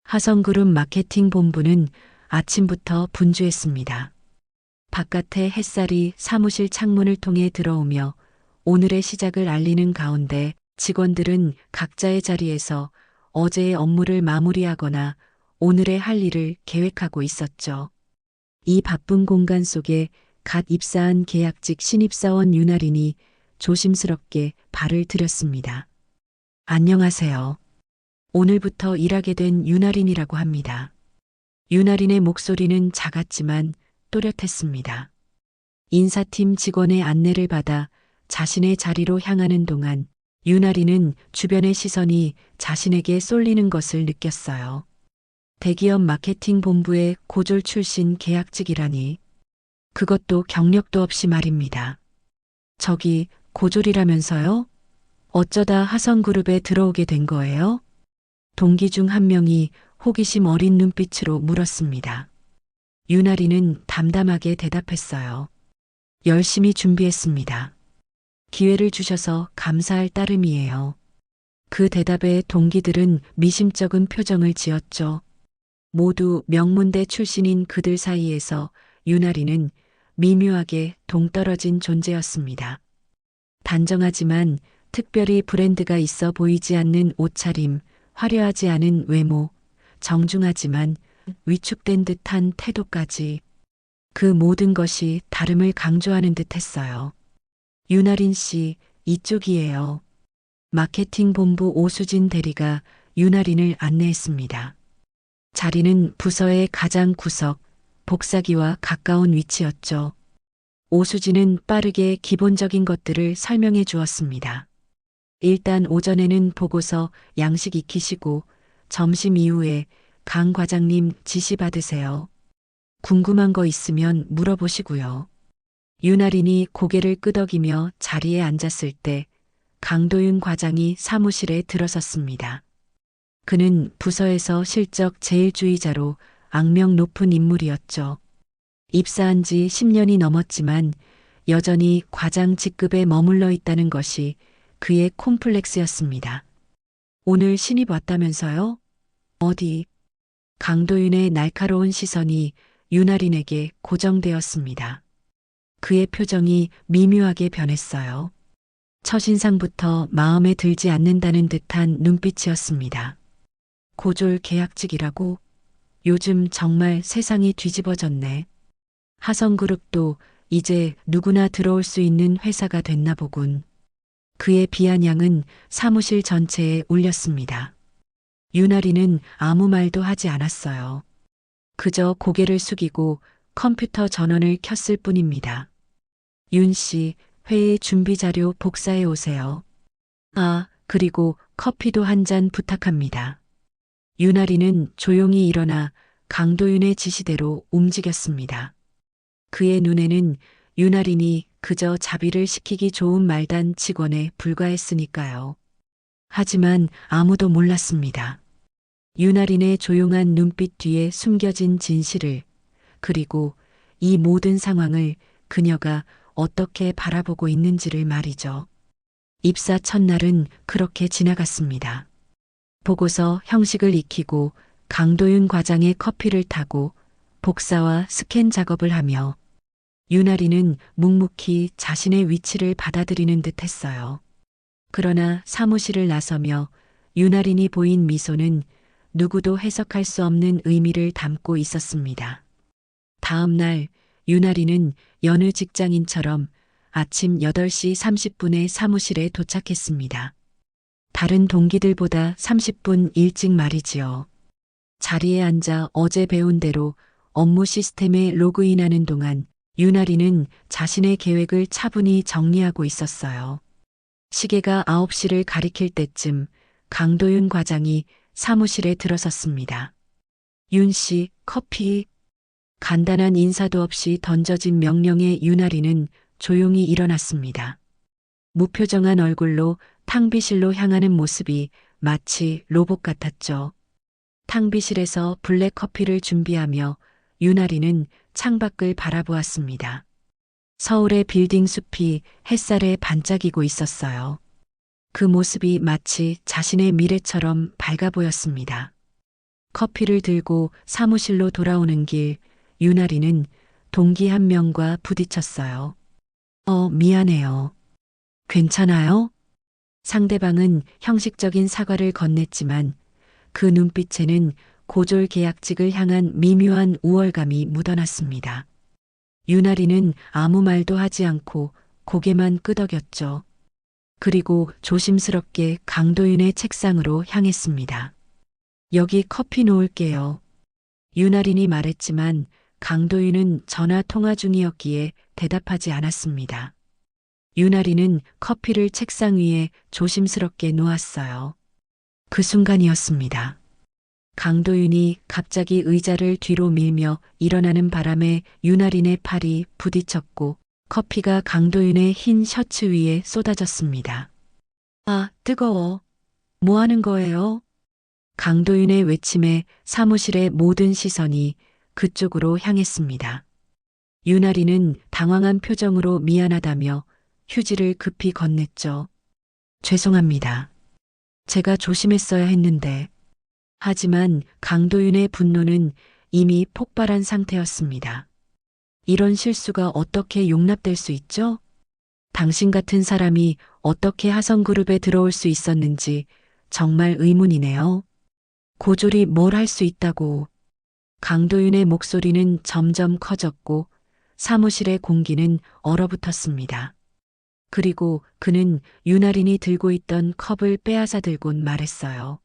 하성그룹 마케팅 본부는 아침부터 분주했습니다. 바깥의 햇살이 사무실 창문을 통해 들어오며 오늘의 시작을 알리는 가운데 직원들은 각자의 자리에서 어제의 업무를 마무리하거나 오늘의 할 일을 계획하고 있었죠. 이 바쁜 공간 속에 갓 입사한 계약직 신입사원 윤아린이 조심스럽게 발을 들였습니다. 안녕하세요. 오늘부터 일하게 된 윤아린이라고 합니다. 윤아린의 목소리는 작았지만 또렷했습니다. 인사팀 직원의 안내를 받아 자신의 자리로 향하는 동안 윤아린은 주변의 시선이 자신에게 쏠리는 것을 느꼈어요. 대기업 마케팅 본부의 고졸 출신 계약직이라니. 그것도 경력도 없이 말입니다. 저기 고졸이라면서요? 어쩌다 하성그룹에 들어오게 된 거예요? 동기 중 한 명이 호기심 어린 눈빛으로 물었습니다. 윤아린은 담담하게 대답했어요. 열심히 준비했습니다. 기회를 주셔서 감사할 따름이에요. 그 대답에 동기들은 미심쩍은 표정을 지었죠. 모두 명문대 출신인 그들 사이에서 윤아린은 미묘하게 동떨어진 존재였습니다. 단정하지만 특별히 브랜드가 있어 보이지 않는 옷차림, 화려하지 않은 외모, 정중하지만 위축된 듯한 태도까지 그 모든 것이 다름을 강조하는 듯 했어요. 윤아린 씨, 이쪽이에요. 마케팅 본부 오수진 대리가 윤아린을 안내했습니다. 자리는 부서의 가장 구석, 복사기와 가까운 위치였죠. 오수진은 빠르게 기본적인 것들을 설명해 주었습니다. 일단 오전에는 보고서 양식 익히시고 점심 이후에 강 과장님 지시 받으세요. 궁금한 거 있으면 물어보시고요. 윤아린이 고개를 끄덕이며 자리에 앉았을 때 강도윤 과장이 사무실에 들어섰습니다. 그는 부서에서 실적 제일주의자로 악명 높은 인물이었죠. 입사한 지 10년이 넘었지만 여전히 과장 직급에 머물러 있다는 것이 그의 콤플렉스였습니다. 오늘 신입 왔다면서요? 어디? 강도윤의 날카로운 시선이 윤아린에게 고정되었습니다. 그의 표정이 미묘하게 변했어요. 첫인상부터 마음에 들지 않는다는 듯한 눈빛이었습니다. 고졸 계약직이라고? 요즘 정말 세상이 뒤집어졌네. 하성그룹도 이제 누구나 들어올 수 있는 회사가 됐나 보군. 그의 비아냥은 사무실 전체에 울렸습니다. 윤아린은 아무 말도 하지 않았어요. 그저 고개를 숙이고 컴퓨터 전원을 켰을 뿐입니다. 윤 씨, 회의 준비 자료 복사해 오세요. 아, 그리고 커피도 한 잔 부탁합니다. 윤아린은 조용히 일어나 강도윤의 지시대로 움직였습니다. 그의 눈에는 윤아린이 그저 자비를 시키기 좋은 말단 직원에 불과했으니까요. 하지만 아무도 몰랐습니다. 윤아린의 조용한 눈빛 뒤에 숨겨진 진실을, 그리고 이 모든 상황을 그녀가 어떻게 바라보고 있는지를 말이죠. 입사 첫날은 그렇게 지나갔습니다. 보고서 형식을 익히고 강도윤 과장의 커피를 타고 복사와 스캔 작업을 하며 윤아린은 묵묵히 자신의 위치를 받아들이는 듯 했어요. 그러나 사무실을 나서며 윤아린이 보인 미소는 누구도 해석할 수 없는 의미를 담고 있었습니다. 다음 날 윤아린은 여느 직장인처럼 아침 8시 30분에 사무실에 도착했습니다. 다른 동기들보다 30분 일찍 말이지요. 자리에 앉아 어제 배운 대로 업무 시스템에 로그인하는 동안 윤아린은 자신의 계획을 차분히 정리하고 있었어요. 시계가 9시를 가리킬 때쯤 강도윤 과장이 사무실에 들어섰습니다. 윤 씨, 커피. 간단한 인사도 없이 던져진 명령에 윤아린은 조용히 일어났습니다. 무표정한 얼굴로 탕비실로 향하는 모습이 마치 로봇 같았죠. 탕비실에서 블랙커피를 준비하며 윤아린은 창밖을 바라보았습니다. 서울의 빌딩 숲이 햇살에 반짝이고 있었어요. 그 모습이 마치 자신의 미래처럼 밝아 보였습니다. 커피를 들고 사무실로 돌아오는 길, 유나리는 동기 한 명과 부딪혔어요. 미안해요. 괜찮아요? 상대방은 형식적인 사과를 건넸지만 그 눈빛에는 고졸 계약직을 향한 미묘한 우월감이 묻어났습니다. 유나리는 아무 말도 하지 않고 고개만 끄덕였죠. 그리고 조심스럽게 강도윤의 책상으로 향했습니다. 여기 커피 놓을게요. 유나린이 말했지만 강도윤은 전화 통화 중이었기에 대답하지 않았습니다. 유나리는 커피를 책상 위에 조심스럽게 놓았어요. 그 순간이었습니다. 강도윤이 갑자기 의자를 뒤로 밀며 일어나는 바람에 유나린의 팔이 부딪혔고 커피가 강도윤의 흰 셔츠 위에 쏟아졌습니다. 아, 뜨거워. 뭐 하는 거예요? 강도윤의 외침에 사무실의 모든 시선이 그쪽으로 향했습니다. 유나리는 당황한 표정으로 미안하다며 휴지를 급히 건넸죠. 죄송합니다. 제가 조심했어야 했는데. 하지만 강도윤의 분노는 이미 폭발한 상태였습니다. 이런 실수가 어떻게 용납될 수 있죠? 당신 같은 사람이 어떻게 하성그룹에 들어올 수 있었는지 정말 의문이네요. 고졸이 뭘 할 수 있다고. 강도윤의 목소리는 점점 커졌고 사무실의 공기는 얼어붙었습니다. 그리고 그는 유나린이 들고 있던 컵을 빼앗아 들곤 말했어요.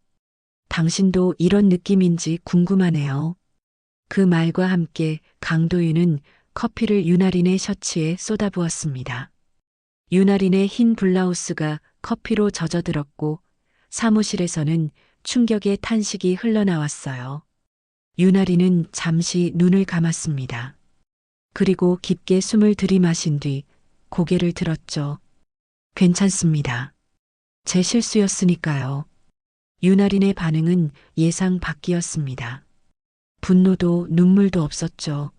당신도 이런 느낌인지 궁금하네요. 그 말과 함께 강도윤은 커피를 유나린의 셔츠에 쏟아부었습니다. 유나린의 흰 블라우스가 커피로 젖어들었고 사무실에서는 충격의 탄식이 흘러나왔어요. 유나린은 잠시 눈을 감았습니다. 그리고 깊게 숨을 들이마신 뒤 고개를 들었죠. 괜찮습니다. 제 실수였으니까요. 유나린의 반응은 예상 밖이었습니다. 분노도 눈물도 없었죠.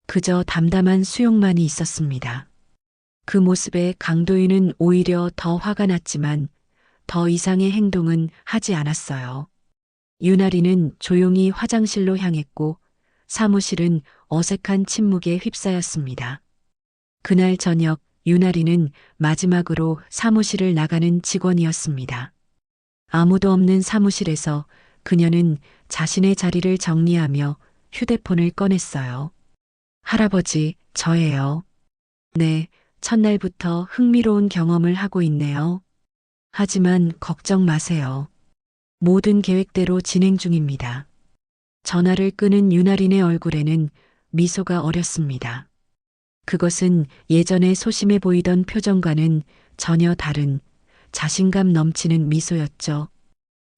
그저 담담한 수용만이 있었습니다. 그 모습에 강도윤은 오히려 더 화가 났지만 더 이상의 행동은 하지 않았어요. 유나리는 조용히 화장실로 향했고 사무실은 어색한 침묵에 휩싸였습니다. 그날 저녁 유나리는 마지막으로 사무실을 나가는 직원이었습니다. 아무도 없는 사무실에서 그녀는 자신의 자리를 정리하며 휴대폰을 꺼냈어요. 할아버지, 저예요. 네, 첫날부터 흥미로운 경험을 하고 있네요. 하지만 걱정 마세요. 모든 계획대로 진행 중입니다. 전화를 끄는 유나린의 얼굴에는 미소가 어렸습니다. 그것은 예전에 소심해 보이던 표정과는 전혀 다른 자신감 넘치는 미소였죠.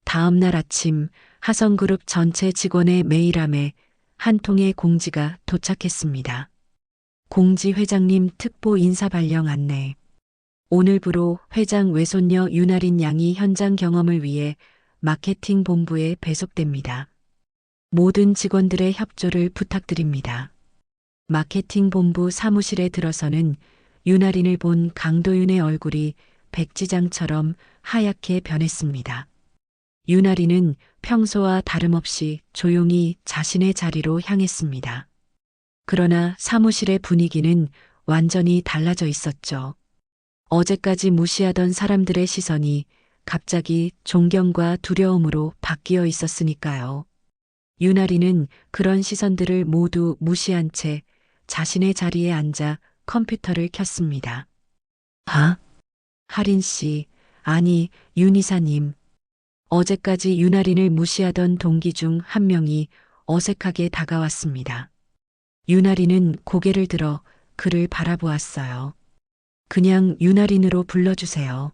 다음 날 아침 하성그룹 전체 직원의 메일함에 한 통의 공지가 도착했습니다. 공지 회장님 특보 인사 발령 안내. 오늘부로 회장 외손녀 유나린 양이 현장 경험을 위해 마케팅 본부에 배속됩니다. 모든 직원들의 협조를 부탁드립니다. 마케팅 본부 사무실에 들어서는 유나린을 본 강도윤의 얼굴이 백지장처럼 하얗게 변했습니다. 유나린은 평소와 다름없이 조용히 자신의 자리로 향했습니다. 그러나 사무실의 분위기는 완전히 달라져 있었죠. 어제까지 무시하던 사람들의 시선이 갑자기 존경과 두려움으로 바뀌어 있었으니까요. 유나리는 그런 시선들을 모두 무시한 채 자신의 자리에 앉아 컴퓨터를 켰습니다. 하린 씨, 아니, 윤 이사님. 어제까지 유나린을 무시하던 동기 중 한 명이 어색하게 다가왔습니다. 유나린은 고개를 들어 그를 바라보았어요. 그냥 유나린으로 불러주세요.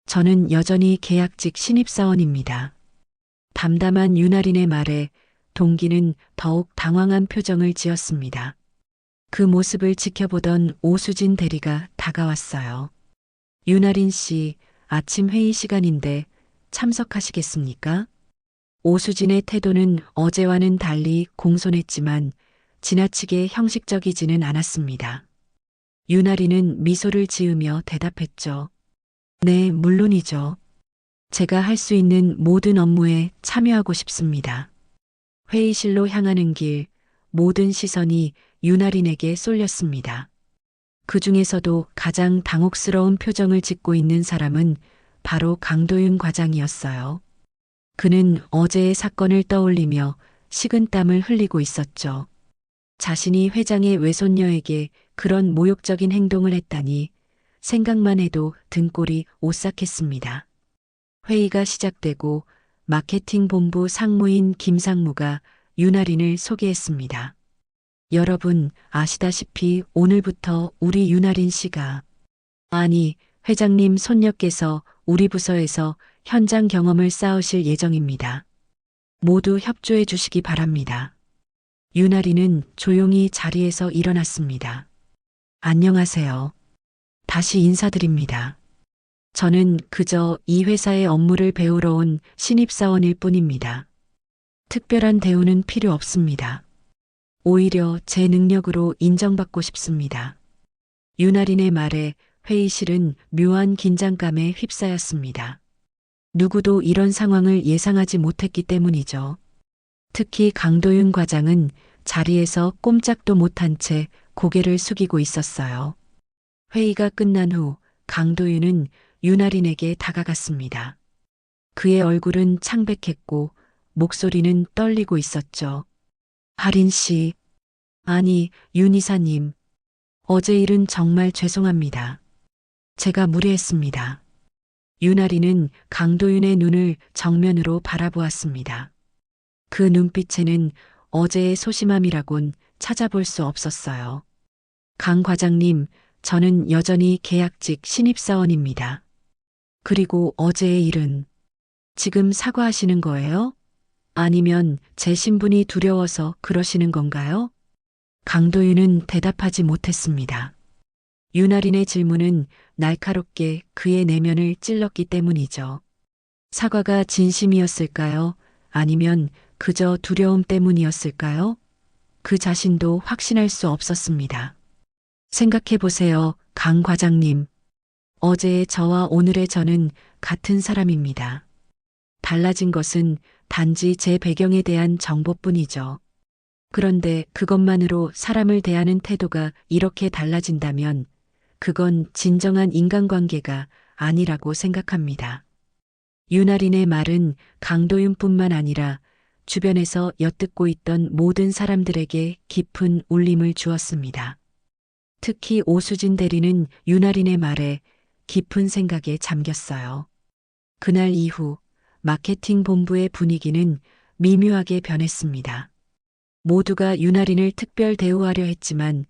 저는 여전히 계약직 신입사원입니다. 담담한 유나린의 말에 동기는 더욱 당황한 표정을 지었습니다. 그 모습을 지켜보던 오수진 대리가 다가왔어요. 유나린 씨, 아침 회의 시간인데 참석하시겠습니까? 오수진의 태도는 어제와는 달리 공손했지만 지나치게 형식적이지는 않았습니다. 유나리는 미소를 지으며 대답했죠. 네, 물론이죠. 제가 할 수 있는 모든 업무에 참여하고 싶습니다. 회의실로 향하는 길, 모든 시선이 윤아린에게 쏠렸습니다. 그 중에서도 가장 당혹스러운 표정을 짓고 있는 사람은 바로 강도윤 과장이었어요. 그는 어제의 사건을 떠올리며 식은땀을 흘리고 있었죠. 자신이 회장의 외손녀에게 그런 모욕적인 행동을 했다니 생각만 해도 등골이 오싹했습니다. 회의가 시작되고 마케팅 본부 상무인 김상무가 윤아린을 소개했습니다. 여러분 아시다시피 오늘부터 우리 윤아린 씨가 아니 회장님 손녀께서 우리 부서에서 현장 경험을 쌓으실 예정입니다. 모두 협조해 주시기 바랍니다. 윤아린은 조용히 자리에서 일어났습니다. 안녕하세요. 다시 인사드립니다. 저는 그저 이 회사의 업무를 배우러 온 신입사원일 뿐입니다. 특별한 대우는 필요 없습니다. 오히려 제 능력으로 인정받고 싶습니다. 윤아린의 말에 회의실은 묘한 긴장감에 휩싸였습니다. 누구도 이런 상황을 예상하지 못했기 때문이죠. 특히 강도윤 과장은 자리에서 꼼짝도 못한 채 고개를 숙이고 있었어요. 회의가 끝난 후 강도윤은 윤아린에게 다가갔습니다. 그의 얼굴은 창백했고 목소리는 떨리고 있었죠. 아린 씨, 아니 윤 이사님, 어제 일은 정말 죄송합니다. 제가 무례했습니다. 윤아린은 강도윤의 눈을 정면으로 바라보았습니다. 그 눈빛에는 어제의 소심함이라곤 찾아볼 수 없었어요. 강 과장님, 저는 여전히 계약직 신입사원입니다. 그리고 어제의 일은 지금 사과하시는 거예요? 아니면 제 신분이 두려워서 그러시는 건가요? 강도윤은 대답하지 못했습니다. 윤아린의 질문은 날카롭게 그의 내면을 찔렀기 때문이죠. 사과가 진심이었을까요? 아니면 그저 두려움 때문이었을까요? 그 자신도 확신할 수 없었습니다. 생각해 보세요, 강 과장님. 어제의 저와 오늘의 저는 같은 사람입니다. 달라진 것은 단지 제 배경에 대한 정보뿐이죠. 그런데 그것만으로 사람을 대하는 태도가 이렇게 달라진다면 그건 진정한 인간관계가 아니라고 생각합니다. 윤아린의 말은 강도윤뿐만 아니라 주변에서 엿듣고 있던 모든 사람들에게 깊은 울림을 주었습니다. 특히 오수진 대리는 윤아린의 말에 깊은 생각에 잠겼어요. 그날 이후 마케팅 본부의 분위기는 미묘하게 변했습니다. 모두가 윤아린을 특별 대우하려 했지만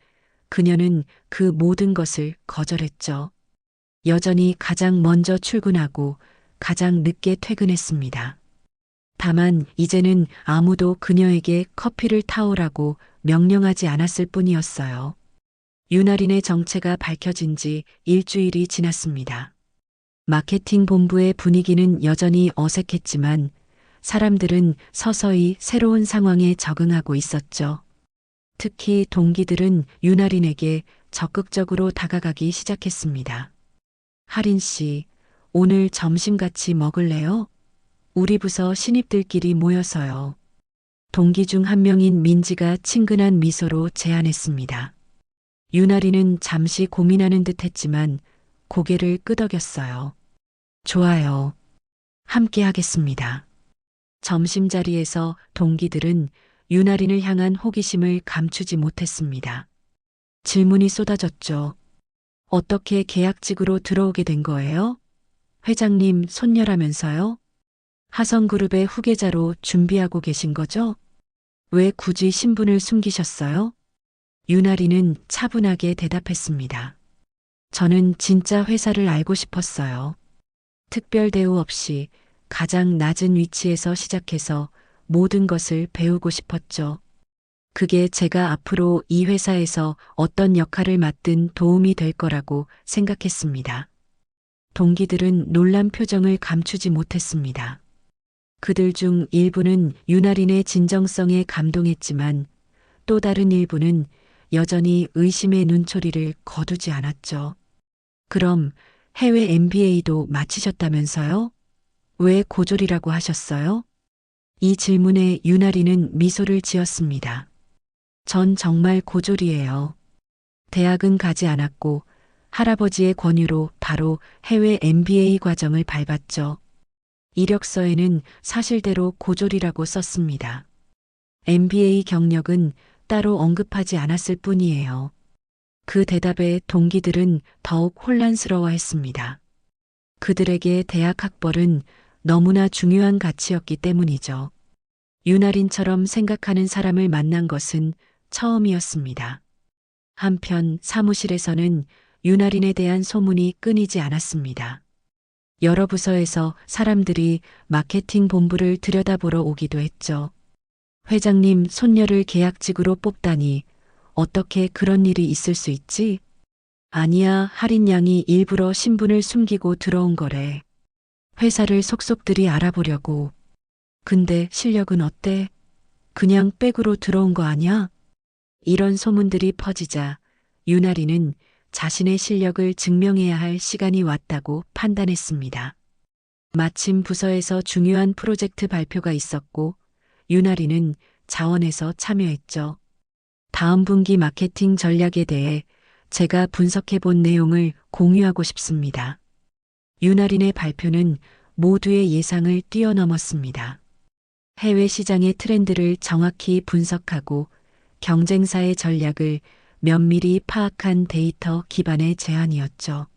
그녀는 그 모든 것을 거절했죠. 여전히 가장 먼저 출근하고 가장 늦게 퇴근했습니다. 다만 이제는 아무도 그녀에게 커피를 타오라고 명령하지 않았을 뿐이었어요. 윤아린의 정체가 밝혀진 지 일주일이 지났습니다. 마케팅 본부의 분위기는 여전히 어색했지만 사람들은 서서히 새로운 상황에 적응하고 있었죠. 특히 동기들은 윤아린에게 적극적으로 다가가기 시작했습니다. 하린 씨, 오늘 점심 같이 먹을래요? 우리 부서 신입들끼리 모여서요. 동기 중 한 명인 민지가 친근한 미소로 제안했습니다. 윤아린은 잠시 고민하는 듯 했지만 고개를 끄덕였어요. 좋아요. 함께 하겠습니다. 점심자리에서 동기들은 윤아린을 향한 호기심을 감추지 못했습니다. 질문이 쏟아졌죠. 어떻게 계약직으로 들어오게 된 거예요? 회장님 손녀라면서요? 하성그룹의 후계자로 준비하고 계신 거죠? 왜 굳이 신분을 숨기셨어요? 윤아린은 차분하게 대답했습니다. 저는 진짜 회사를 알고 싶었어요. 특별 대우 없이 가장 낮은 위치에서 시작해서 모든 것을 배우고 싶었죠. 그게 제가 앞으로 이 회사에서 어떤 역할을 맡든 도움이 될 거라고 생각했습니다. 동기들은 놀란 표정을 감추지 못했습니다. 그들 중 일부는 윤아린의 진정성에 감동했지만 또 다른 일부는 여전히 의심의 눈초리를 거두지 않았죠. 그럼 해외 MBA도 마치셨다면서요? 왜 고졸이라고 하셨어요? 이 질문에 유나리는 미소를 지었습니다. 전 정말 고졸이에요. 대학은 가지 않았고 할아버지의 권유로 바로 해외 MBA 과정을 밟았죠. 이력서에는 사실대로 고졸이라고 썼습니다. MBA 경력은 따로 언급하지 않았을 뿐이에요. 그 대답에 동기들은 더욱 혼란스러워했습니다. 그들에게 대학 학벌은 너무나 중요한 가치였기 때문이죠. 유나린처럼 생각하는 사람을 만난 것은 처음이었습니다. 한편 사무실에서는 유나린에 대한 소문이 끊이지 않았습니다. 여러 부서에서 사람들이 마케팅 본부를 들여다보러 오기도 했죠. 회장님 손녀를 계약직으로 뽑다니 어떻게 그런 일이 있을 수 있지? 아니야, 할인 양이 일부러 신분을 숨기고 들어온 거래. 회사를 속속들이 알아보려고. 근데 실력은 어때? 그냥 백으로 들어온 거 아니야? 이런 소문들이 퍼지자 유나리는 자신의 실력을 증명해야 할 시간이 왔다고 판단했습니다. 마침 부서에서 중요한 프로젝트 발표가 있었고 유나리는 자원에서 참여했죠. 다음 분기 마케팅 전략에 대해 제가 분석해 본 내용을 공유하고 싶습니다. 유나린의 발표는 모두의 예상을 뛰어넘었습니다. 해외 시장의 트렌드를 정확히 분석하고 경쟁사의 전략을 면밀히 파악한 데이터 기반의 제안이었죠.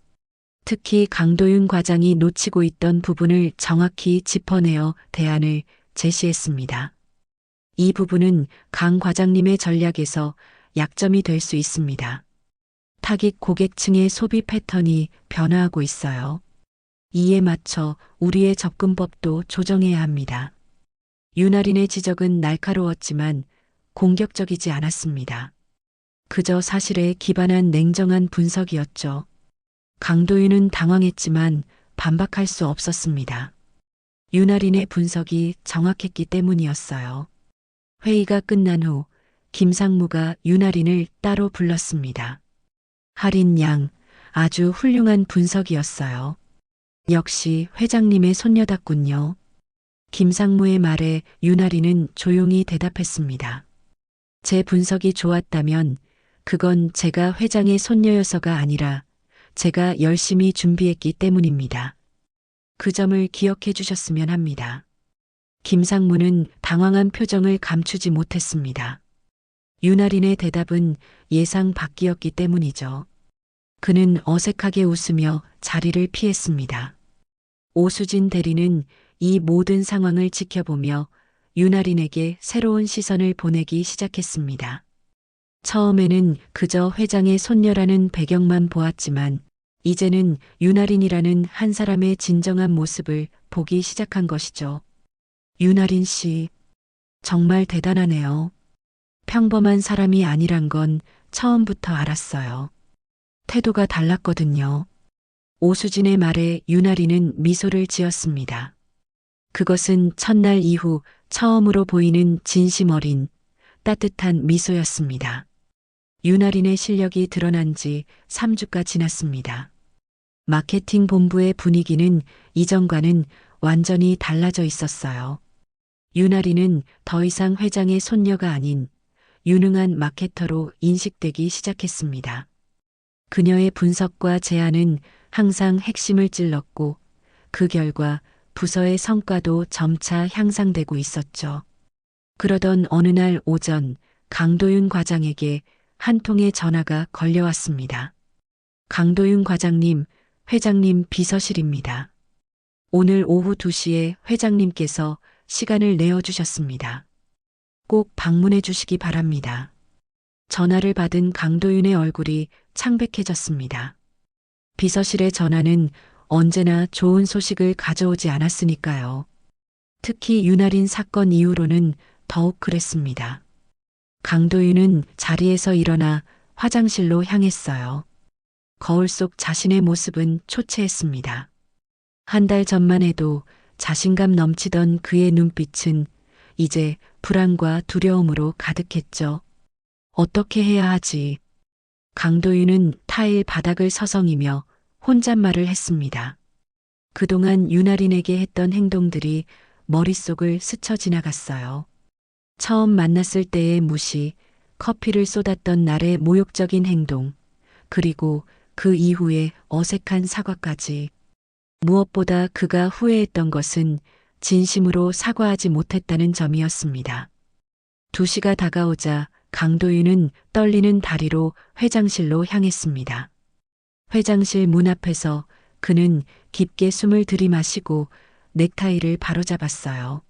특히 강도윤 과장이 놓치고 있던 부분을 정확히 짚어내어 대안을 제시했습니다. 이 부분은 강 과장님의 전략에서 약점이 될 수 있습니다. 타깃 고객층의 소비 패턴이 변화하고 있어요. 이에 맞춰 우리의 접근법도 조정해야 합니다. 유나린의 지적은 날카로웠지만 공격적이지 않았습니다. 그저 사실에 기반한 냉정한 분석이었죠. 강도윤은 당황했지만 반박할 수 없었습니다. 유나린의 분석이 정확했기 때문이었어요. 회의가 끝난 후 김상무가 유나린을 따로 불렀습니다. 할인 양, 아주 훌륭한 분석이었어요. 역시 회장님의 손녀답군요. 김상무의 말에 유나리는 조용히 대답했습니다. 제 분석이 좋았다면 그건 제가 회장의 손녀여서가 아니라 제가 열심히 준비했기 때문입니다. 그 점을 기억해 주셨으면 합니다. 김상무는 당황한 표정을 감추지 못했습니다. 유나린의 대답은 예상 밖이었기 때문이죠. 그는 어색하게 웃으며 자리를 피했습니다. 오수진 대리는 이 모든 상황을 지켜보며 유나린에게 새로운 시선을 보내기 시작했습니다. 처음에는 그저 회장의 손녀라는 배경만 보았지만 이제는 유나린이라는 한 사람의 진정한 모습을 보기 시작한 것이죠. 유나린 씨, 정말 대단하네요. 평범한 사람이 아니란 건 처음부터 알았어요. 태도가 달랐거든요. 오수진의 말에 유나리는 미소를 지었습니다. 그것은 첫날 이후 처음으로 보이는 진심 어린 따뜻한 미소였습니다. 유나린의 실력이 드러난 지 3주가 지났습니다. 마케팅 본부의 분위기는 이전과는 완전히 달라져 있었어요. 유나린은 더 이상 회장의 손녀가 아닌 유능한 마케터로 인식되기 시작했습니다. 그녀의 분석과 제안은 항상 핵심을 찔렀고 그 결과 부서의 성과도 점차 향상되고 있었죠. 그러던 어느 날 오전 강도윤 과장에게 한 통의 전화가 걸려왔습니다. 강도윤 과장님, 회장님 비서실입니다. 오늘 오후 2시에 회장님께서 시간을 내어주셨습니다. 꼭 방문해 주시기 바랍니다. 전화를 받은 강도윤의 얼굴이 창백해졌습니다. 비서실의 전화는 언제나 좋은 소식을 가져오지 않았으니까요. 특히 유나린 사건 이후로는 더욱 그랬습니다. 강도윤은 자리에서 일어나 화장실로 향했어요. 거울 속 자신의 모습은 초췌했습니다. 한 달 전만 해도 자신감 넘치던 그의 눈빛은 이제 불안과 두려움으로 가득했죠. 어떻게 해야 하지? 강도윤은 타일 바닥을 서성이며 혼잣말을 했습니다. 그동안 유나린에게 했던 행동들이 머릿속을 스쳐 지나갔어요. 처음 만났을 때의 무시, 커피를 쏟았던 날의 모욕적인 행동, 그리고 그 이후에 어색한 사과까지. 무엇보다 그가 후회했던 것은 진심으로 사과하지 못했다는 점이었습니다. 2시가 다가오자 강도윤은 떨리는 다리로 회장실로 향했습니다. 회장실 문 앞에서 그는 깊게 숨을 들이마시고 넥타이를 바로잡았어요.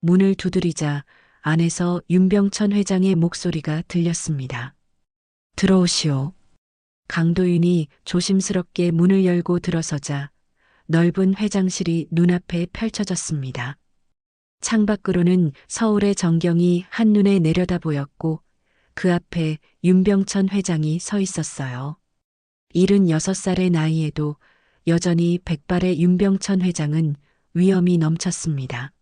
문을 두드리자 안에서 윤병천 회장의 목소리가 들렸습니다. 들어오시오. 강도윤이 조심스럽게 문을 열고 들어서자 넓은 회장실이 눈앞에 펼쳐졌습니다. 창밖으로는 서울의 전경이 한눈에 내려다 보였고 그 앞에 윤병천 회장이 서 있었어요. 76살의 나이에도 여전히 백발의 윤병천 회장은 위엄이 넘쳤습니다.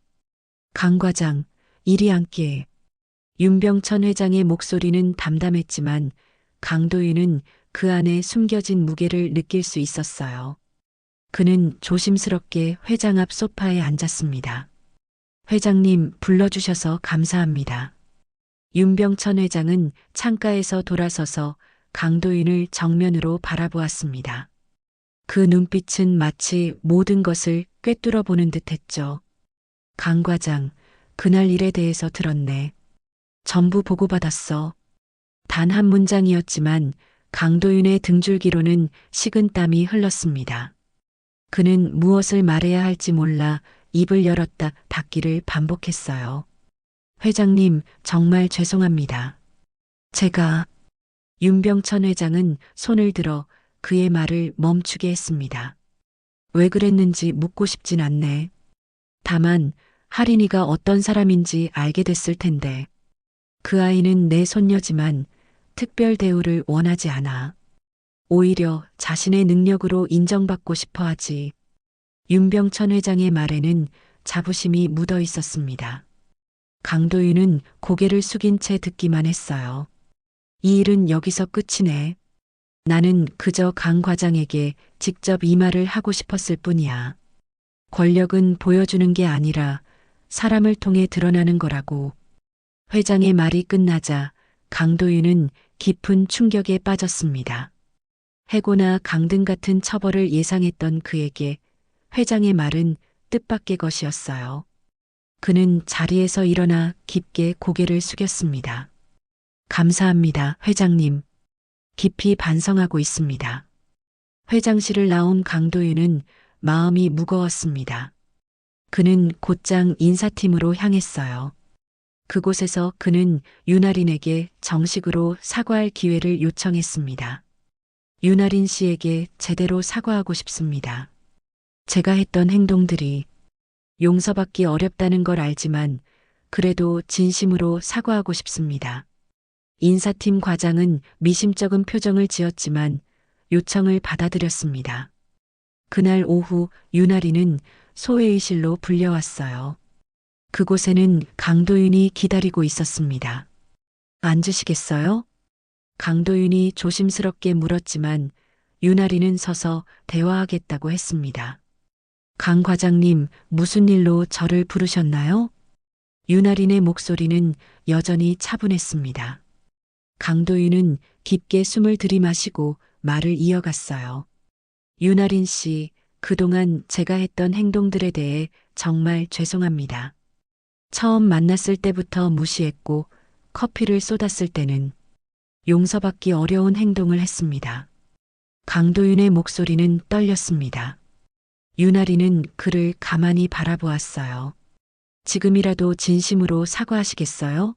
강 과장, 이리 앉게. 윤병천 회장의 목소리는 담담했지만 강도윤은 그 안에 숨겨진 무게를 느낄 수 있었어요. 그는 조심스럽게 회장 앞 소파에 앉았습니다. 회장님 불러주셔서 감사합니다. 윤병천 회장은 창가에서 돌아서서 강도윤을 정면으로 바라보았습니다. 그 눈빛은 마치 모든 것을 꿰뚫어 보는 듯 했죠. 강 과장, 그날 일에 대해서 들었네. 전부 보고받았어. 단 한 문장이었지만 강도윤의 등줄기로는 식은땀이 흘렀습니다. 그는 무엇을 말해야 할지 몰라 입을 열었다 닫기를 반복했어요. 회장님, 정말 죄송합니다. 제가 윤병천 회장은 손을 들어 그의 말을 멈추게 했습니다. 왜 그랬는지 묻고 싶진 않네. 다만 할인이가 어떤 사람인지 알게 됐을 텐데 그 아이는 내 손녀지만 특별 대우를 원하지 않아. 오히려 자신의 능력으로 인정받고 싶어 하지. 윤병천 회장의 말에는 자부심이 묻어 있었습니다. 강도윤은 고개를 숙인 채 듣기만 했어요. 이 일은 여기서 끝이네. 나는 그저 강 과장에게 직접 이 말을 하고 싶었을 뿐이야. 권력은 보여주는 게 아니라 사람을 통해 드러나는 거라고. 회장의 말이 끝나자 강도윤은 깊은 충격에 빠졌습니다. 해고나 강등 같은 처벌을 예상했던 그에게 회장의 말은 뜻밖의 것이었어요. 그는 자리에서 일어나 깊게 고개를 숙였습니다. 감사합니다, 회장님. 깊이 반성하고 있습니다. 회장실을 나온 강도윤은 마음이 무거웠습니다. 그는 곧장 인사팀으로 향했어요. 그곳에서 그는 윤아린에게 정식으로 사과할 기회를 요청했습니다. 윤아린 씨에게 제대로 사과하고 싶습니다. 제가 했던 행동들이 용서받기 어렵다는 걸 알지만 그래도 진심으로 사과하고 싶습니다. 인사팀 과장은 미심쩍은 표정을 지었지만 요청을 받아들였습니다. 그날 오후 윤아린은 소회의실로 불려왔어요. 그곳에는 강도윤이 기다리고 있었습니다. 앉으시겠어요? 강도윤이 조심스럽게 물었지만 윤아린은 서서 대화하겠다고 했습니다. 강 과장님, 무슨 일로 저를 부르셨나요? 윤아린의 목소리는 여전히 차분했습니다. 강도윤은 깊게 숨을 들이마시고 말을 이어갔어요. 윤아린 씨, 그동안 제가 했던 행동들에 대해 정말 죄송합니다. 처음 만났을 때부터 무시했고 커피를 쏟았을 때는 용서받기 어려운 행동을 했습니다. 강도윤의 목소리는 떨렸습니다. 윤아린은 그를 가만히 바라보았어요. 지금이라도 진심으로 사과하시겠어요?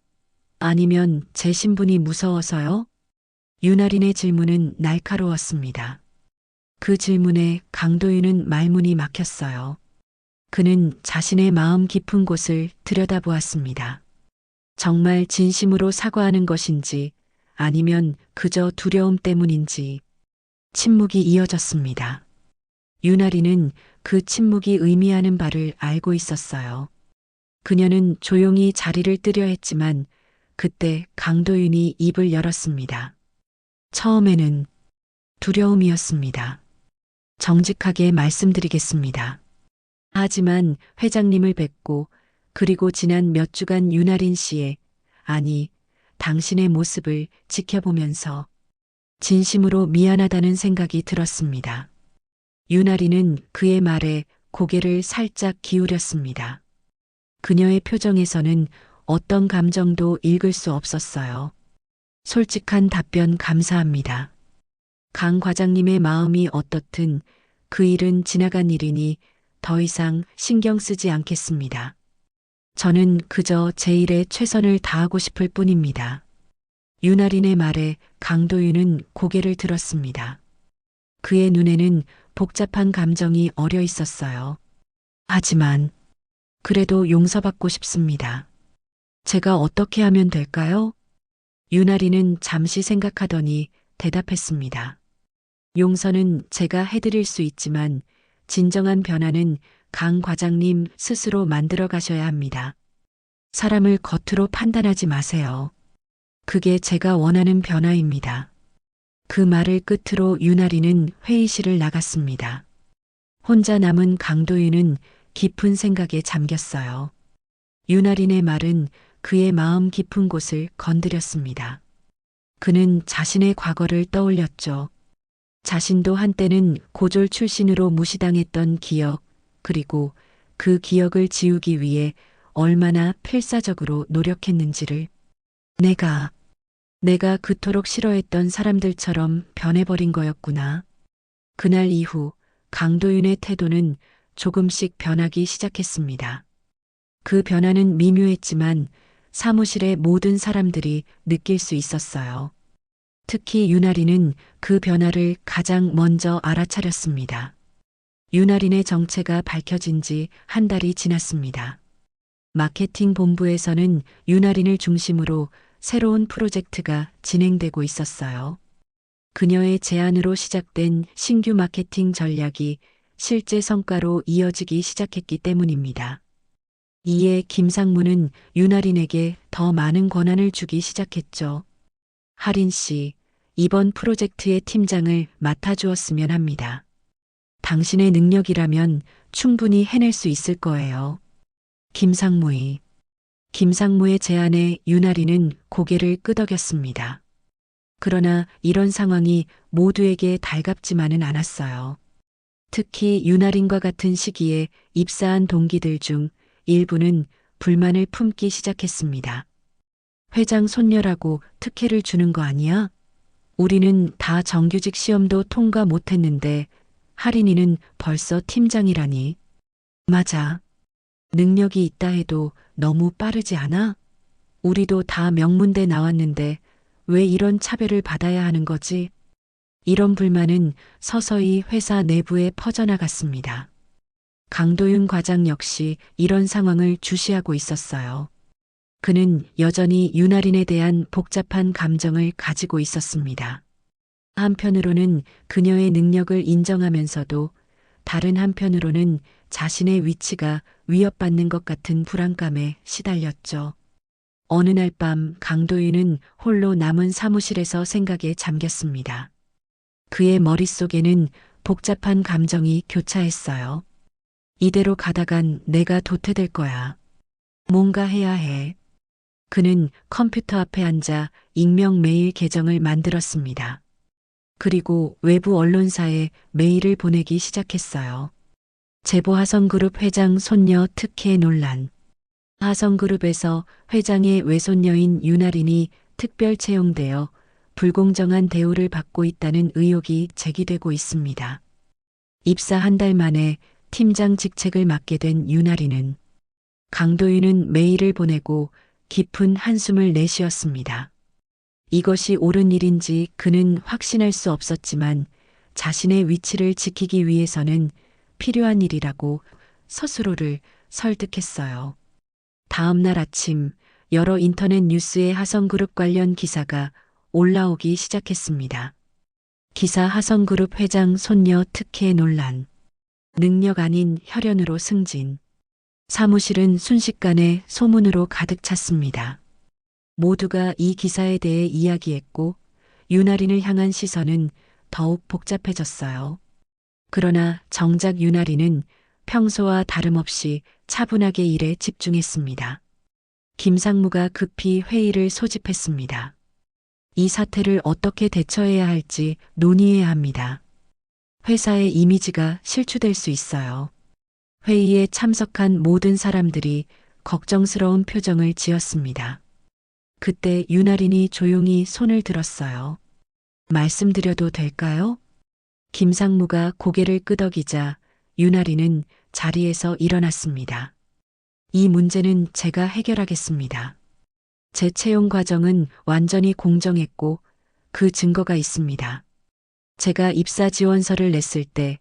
아니면 제 신분이 무서워서요? 윤아린의 질문은 날카로웠습니다. 그 질문에 강도윤은 말문이 막혔어요. 그는 자신의 마음 깊은 곳을 들여다보았습니다. 정말 진심으로 사과하는 것인지 아니면 그저 두려움 때문인지. 침묵이 이어졌습니다. 윤아린은 그 침묵이 의미하는 바를 알고 있었어요. 그녀는 조용히 자리를 뜨려 했지만 그때 강도윤이 입을 열었습니다. 처음에는 두려움이었습니다. 정직하게 말씀드리겠습니다. 하지만 회장님을 뵙고 그리고 지난 몇 주간 윤아린 씨의, 아니, 당신의 모습을 지켜보면서 진심으로 미안하다는 생각이 들었습니다. 윤아린은 그의 말에 고개를 살짝 기울였습니다. 그녀의 표정에서는 어떤 감정도 읽을 수 없었어요. 솔직한 답변 감사합니다. 강 과장님의 마음이 어떻든 그 일은 지나간 일이니 더 이상 신경 쓰지 않겠습니다. 저는 그저 제 일에 최선을 다하고 싶을 뿐입니다. 윤아린의 말에 강도윤은 고개를 들었습니다. 그의 눈에는 복잡한 감정이 어려 있었어요. 하지만 그래도 용서받고 싶습니다. 제가 어떻게 하면 될까요? 윤아린은 잠시 생각하더니 대답했습니다. 용서는 제가 해드릴 수 있지만 진정한 변화는 강 과장님 스스로 만들어 가셔야 합니다. 사람을 겉으로 판단하지 마세요. 그게 제가 원하는 변화입니다. 그 말을 끝으로 윤아린은 회의실을 나갔습니다. 혼자 남은 강도윤은 깊은 생각에 잠겼어요. 윤아린의 말은 그의 마음 깊은 곳을 건드렸습니다. 그는 자신의 과거를 떠올렸죠. 자신도 한때는 고졸 출신으로 무시당했던 기억, 그리고 그 기억을 지우기 위해 얼마나 필사적으로 노력했는지를. 내가 그토록 싫어했던 사람들처럼 변해버린 거였구나. 그날 이후 강도윤의 태도는 조금씩 변하기 시작했습니다. 그 변화는 미묘했지만 사무실의 모든 사람들이 느낄 수 있었어요. 특히 윤아린은 그 변화를 가장 먼저 알아차렸습니다. 윤아린의 정체가 밝혀진 지 한 달이 지났습니다. 마케팅 본부에서는 윤아린을 중심으로 새로운 프로젝트가 진행되고 있었어요. 그녀의 제안으로 시작된 신규 마케팅 전략이 실제 성과로 이어지기 시작했기 때문입니다. 이에 김상무는 윤아린에게 더 많은 권한을 주기 시작했죠. 하린 씨, 이번 프로젝트의 팀장을 맡아주었으면 합니다. 당신의 능력이라면 충분히 해낼 수 있을 거예요. 김상무의 제안에 윤아린은 고개를 끄덕였습니다. 그러나 이런 상황이 모두에게 달갑지만은 않았어요. 특히 윤아린과 같은 시기에 입사한 동기들 중 일부는 불만을 품기 시작했습니다. 회장 손녀라고 특혜를 주는 거 아니야? 우리는 다 정규직 시험도 통과 못했는데 하린이는 벌써 팀장이라니. 맞아. 능력이 있다 해도 너무 빠르지 않아? 우리도 다 명문대 나왔는데 왜 이런 차별을 받아야 하는 거지? 이런 불만은 서서히 회사 내부에 퍼져나갔습니다. 강도윤 과장 역시 이런 상황을 주시하고 있었어요. 그는 여전히 윤아린에 대한 복잡한 감정을 가지고 있었습니다. 한편으로는 그녀의 능력을 인정하면서도 다른 한편으로는 자신의 위치가 위협받는 것 같은 불안감에 시달렸죠. 어느 날 밤 강도윤은 홀로 남은 사무실에서 생각에 잠겼습니다. 그의 머릿속에는 복잡한 감정이 교차했어요. 이대로 가다간 내가 도태될 거야. 뭔가 해야 해. 그는 컴퓨터 앞에 앉아 익명 메일 계정을 만들었습니다. 그리고 외부 언론사에 메일을 보내기 시작했어요. 제보 하성그룹 회장 손녀 특혜 논란. 하성그룹에서 회장의 외손녀인 윤아린이 특별 채용되어 불공정한 대우를 받고 있다는 의혹이 제기되고 있습니다. 입사 한 달 만에 팀장 직책을 맡게 된 윤아린은 강도윤은 메일을 보내고 깊은 한숨을 내쉬었습니다. 이것이 옳은 일인지 그는 확신할 수 없었지만 자신의 위치를 지키기 위해서는 필요한 일이라고 스스로를 설득했어요. 다음 날 아침 여러 인터넷 뉴스에 하성그룹 관련 기사가 올라오기 시작했습니다. 기사 하성그룹 회장 손녀 특혜 논란. 능력 아닌 혈연으로 승진. 사무실은 순식간에 소문으로 가득 찼습니다. 모두가 이 기사에 대해 이야기했고 윤아린을 향한 시선은 더욱 복잡해졌어요. 그러나 정작 윤아린은 평소와 다름없이 차분하게 일에 집중했습니다. 김상무가 급히 회의를 소집했습니다. 이 사태를 어떻게 대처해야 할지 논의해야 합니다. 회사의 이미지가 실추될 수 있어요. 회의에 참석한 모든 사람들이 걱정스러운 표정을 지었습니다. 그때 윤아린이 조용히 손을 들었어요. 말씀드려도 될까요? 김상무가 고개를 끄덕이자 윤아린은 자리에서 일어났습니다. 이 문제는 제가 해결하겠습니다. 제 채용 과정은 완전히 공정했고 그 증거가 있습니다. 제가 입사 지원서를 냈을 때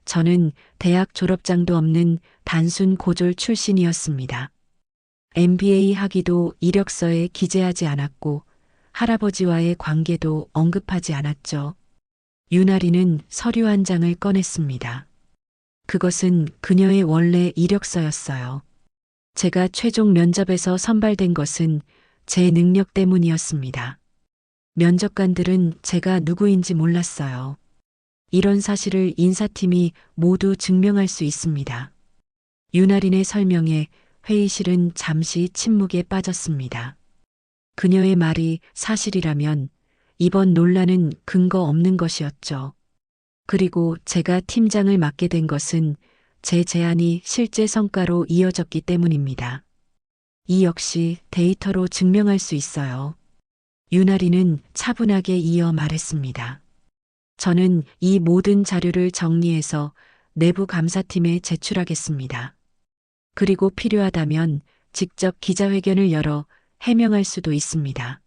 저는 대학 졸업장도 없는 단순 고졸 출신이었습니다. MBA 학위도 이력서에 기재하지 않았고 할아버지와의 관계도 언급하지 않았죠. 윤아린은 서류 한 장을 꺼냈습니다. 그것은 그녀의 원래 이력서였어요. 제가 최종 면접에서 선발된 것은 제 능력 때문이었습니다. 면접관들은 제가 누구인지 몰랐어요. 이런 사실을 인사팀이 모두 증명할 수 있습니다. 윤아린의 설명에 회의실은 잠시 침묵에 빠졌습니다. 그녀의 말이 사실이라면 이번 논란은 근거 없는 것이었죠. 그리고 제가 팀장을 맡게 된 것은 제 제안이 실제 성과로 이어졌기 때문입니다. 이 역시 데이터로 증명할 수 있어요. 윤아린은 차분하게 이어 말했습니다. 저는 이 모든 자료를 정리해서 내부 감사팀에 제출하겠습니다. 그리고 필요하다면 직접 기자회견을 열어 해명할 수도 있습니다.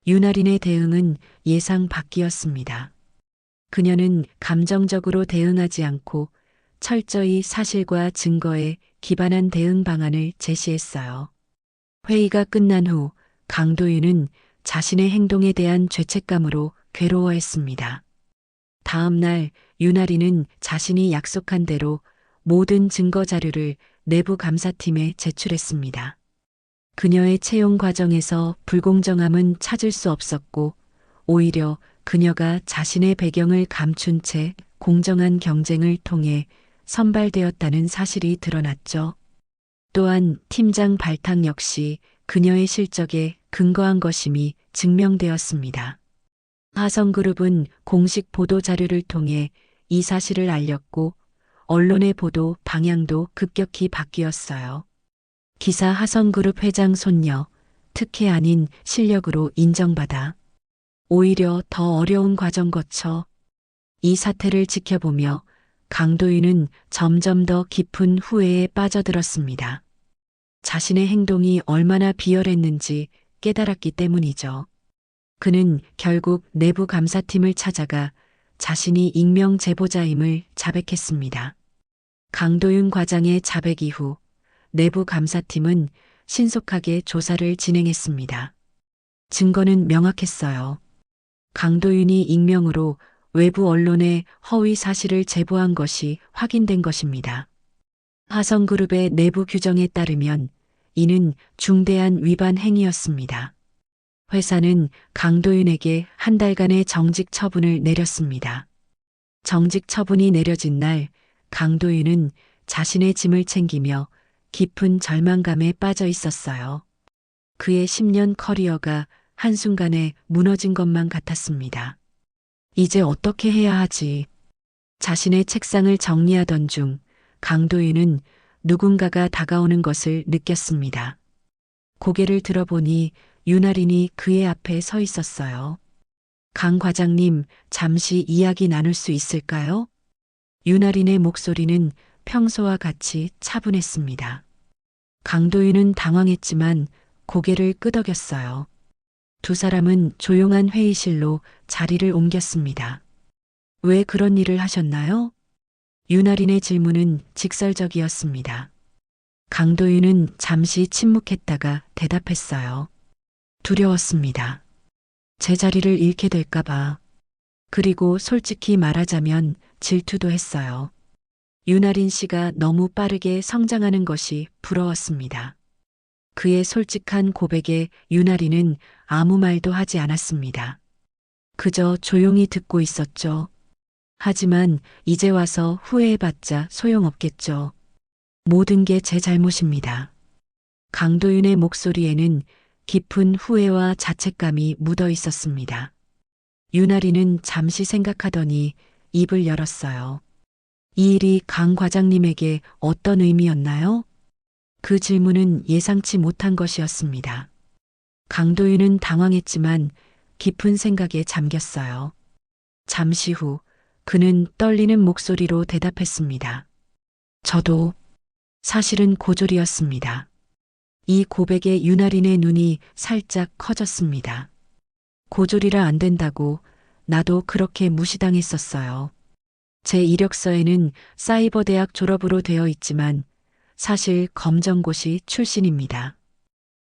윤아린의 대응은 예상 밖이었습니다. 그녀는 감정적으로 대응하지 않고 철저히 사실과 증거에 기반한 대응 방안을 제시했어요. 회의가 끝난 후 강도윤은 자신의 행동에 대한 죄책감으로 괴로워했습니다. 다음 날 윤아린은 자신이 약속한 대로 모든 증거 자료를 내부 감사팀에 제출했습니다. 그녀의 채용 과정에서 불공정함은 찾을 수 없었고 오히려 그녀가 자신의 배경을 감춘 채 공정한 경쟁을 통해 선발되었다는 사실이 드러났죠. 또한 팀장 발탁 역시 그녀의 실적에 근거한 것임이 증명되었습니다. 하성그룹은 공식 보도 자료를 통해 이 사실을 알렸고 언론의 보도 방향도 급격히 바뀌었어요. 기사 하성그룹 회장 손녀, 특혜 아닌 실력으로 인정받아 오히려 더 어려운 과정 거쳐 이 사태를 지켜보며 강도윤은 점점 더 깊은 후회에 빠져들었습니다. 자신의 행동이 얼마나 비열했는지 깨달았기 때문이죠. 그는 결국 내부 감사팀을 찾아가 자신이 익명 제보자임을 자백했습니다. 강도윤 과장의 자백 이후 내부 감사팀은 신속하게 조사를 진행했습니다. 증거는 명확했어요. 강도윤이 익명으로 외부 언론에 허위 사실을 제보한 것이 확인된 것입니다. 하성그룹의 내부 규정에 따르면 이는 중대한 위반 행위였습니다. 회사는 강도윤에게 한 달간의 정직 처분을 내렸습니다. 정직 처분이 내려진 날 강도윤은 자신의 짐을 챙기며 깊은 절망감에 빠져 있었어요. 그의 10년 커리어가 한순간에 무너진 것만 같았습니다. 이제 어떻게 해야 하지? 자신의 책상을 정리하던 중 강도윤은 누군가가 다가오는 것을 느꼈습니다. 고개를 들어보니 윤아린이 그의 앞에 서 있었어요. 강 과장님, 잠시 이야기 나눌 수 있을까요? 윤아린의 목소리는 평소와 같이 차분했습니다. 강도윤은 당황했지만 고개를 끄덕였어요. 두 사람은 조용한 회의실로 자리를 옮겼습니다. 왜 그런 일을 하셨나요? 윤아린의 질문은 직설적이었습니다. 강도윤은 잠시 침묵했다가 대답했어요. 두려웠습니다. 제 자리를 잃게 될까봐. 그리고 솔직히 말하자면 질투도 했어요. 윤아린 씨가 너무 빠르게 성장하는 것이 부러웠습니다. 그의 솔직한 고백에 윤아린은 아무 말도 하지 않았습니다. 그저 조용히 듣고 있었죠. 하지만 이제 와서 후회해봤자 소용없겠죠. 모든 게 제 잘못입니다. 강도윤의 목소리에는 깊은 후회와 자책감이 묻어 있었습니다. 유나리는 잠시 생각하더니 입을 열었어요. 이 일이 강 과장님에게 어떤 의미였나요? 그 질문은 예상치 못한 것이었습니다. 강도윤은 당황했지만 깊은 생각에 잠겼어요. 잠시 후 그는 떨리는 목소리로 대답했습니다. 저도 사실은 고졸이었습니다. 이 고백에 유나린의 눈이 살짝 커졌습니다. 고졸이라 안 된다고 나도 그렇게 무시당했었어요. 제 이력서에는 사이버대학 졸업으로 되어 있지만 사실 검정고시 출신입니다.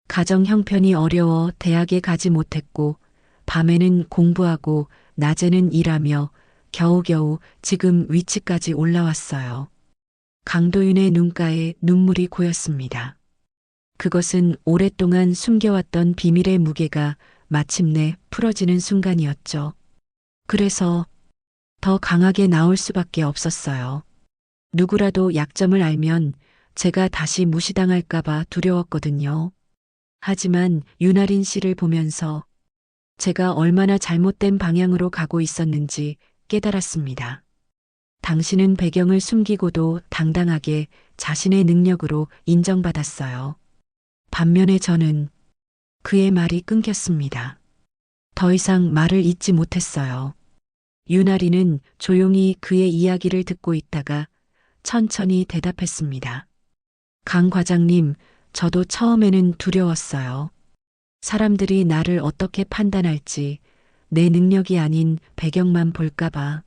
가정 형편이 어려워 대학에 가지 못했고 밤에는 공부하고 낮에는 일하며 겨우겨우 지금 위치까지 올라왔어요. 강도윤의 눈가에 눈물이 고였습니다. 그것은 오랫동안 숨겨왔던 비밀의 무게가 마침내 풀어지는 순간이었죠. 그래서 더 강하게 나올 수밖에 없었어요. 누구라도 약점을 알면 제가 다시 무시당할까봐 두려웠거든요. 하지만 유나린 씨를 보면서 제가 얼마나 잘못된 방향으로 가고 있었는지 깨달았습니다. 당신은 배경을 숨기고도 당당하게 자신의 능력으로 인정받았어요. 반면에 저는 그의 말이 끊겼습니다. 더 이상 말을 잇지 못했어요. 유나리는 조용히 그의 이야기를 듣고 있다가 천천히 대답했습니다. 강 과장님, 저도 처음에는 두려웠어요. 사람들이 나를 어떻게 판단할지, 내 능력이 아닌 배경만 볼까봐.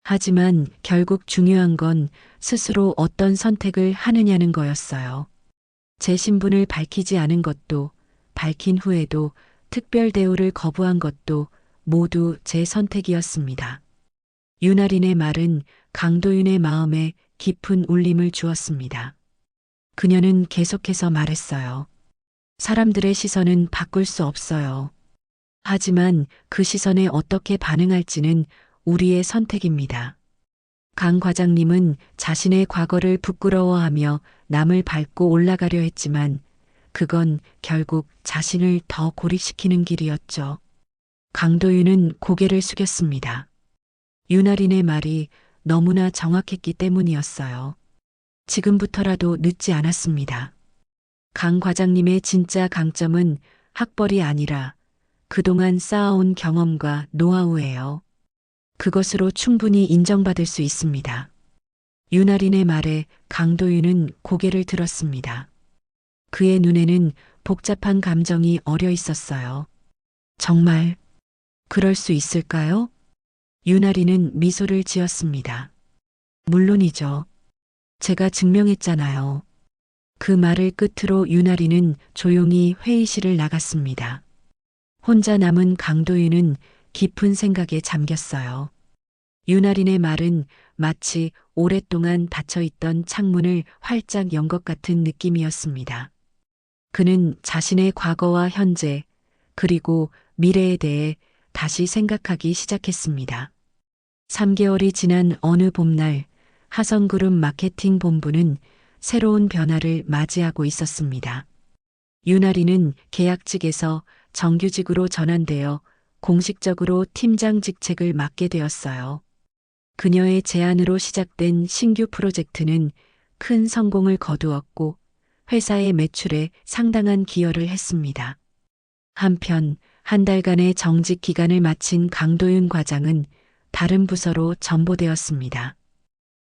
하지만 결국 중요한 건 스스로 어떤 선택을 하느냐는 거였어요. 제 신분을 밝히지 않은 것도, 밝힌 후에도 특별 대우를 거부한 것도 모두 제 선택이었습니다. 유나린의 말은 강도윤의 마음에 깊은 울림을 주었습니다. 그녀는 계속해서 말했어요. 사람들의 시선은 바꿀 수 없어요. 하지만 그 시선에 어떻게 반응할지는 우리의 선택입니다. 강 과장님은 자신의 과거를 부끄러워하며 남을 밟고 올라가려 했지만 그건 결국 자신을 더 고립시키는 길이었죠. 강도윤은 고개를 숙였습니다. 유나린의 말이 너무나 정확했기 때문이었어요. 지금부터라도 늦지 않았습니다. 강 과장님의 진짜 강점은 학벌이 아니라 그동안 쌓아온 경험과 노하우예요. 그것으로 충분히 인정받을 수 있습니다. 유나린의 말에 강도윤은 고개를 들었습니다. 그의 눈에는 복잡한 감정이 어려 있었어요. 정말 그럴 수 있을까요? 유나린은 미소를 지었습니다. 물론이죠. 제가 증명했잖아요. 그 말을 끝으로 유나린은 조용히 회의실을 나갔습니다. 혼자 남은 강도윤은 깊은 생각에 잠겼어요. 유나린의 말은 마치 오랫동안 닫혀있던 창문을 활짝 연 것 같은 느낌이었습니다. 그는 자신의 과거와 현재, 그리고 미래에 대해 다시 생각하기 시작했습니다. 3개월이 지난 어느 봄날, 하성그룹 마케팅 본부는 새로운 변화를 맞이하고 있었습니다. 유나리는 계약직에서 정규직으로 전환되어 공식적으로 팀장 직책을 맡게 되었어요. 그녀의 제안으로 시작된 신규 프로젝트는 큰 성공을 거두었고 회사의 매출에 상당한 기여를 했습니다. 한편 한 달간의 정직 기간을 마친 강도윤 과장은 다른 부서로 전보되었습니다.